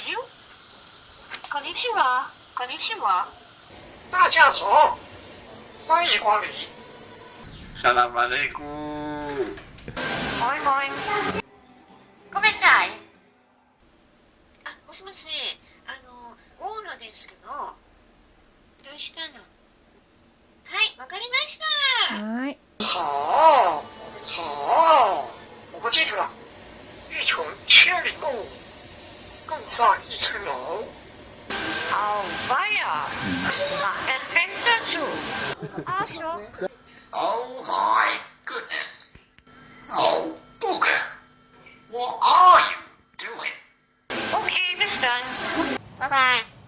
you? Konnichiwa. Konnichiwa. 大家好，欢迎光临。Assalamualaikum. Moin moin. Come stai? あ、もしもし、大野ですけど、どうしたの？はい、わかりました。はい。好，好，我记住了，欲穷千里共，更上一层楼。Au weia. Es fängt dazu. Arschloch. Oh my goodness. Oh, Booger. What are you doing? Okay, bis dann. Bye bye.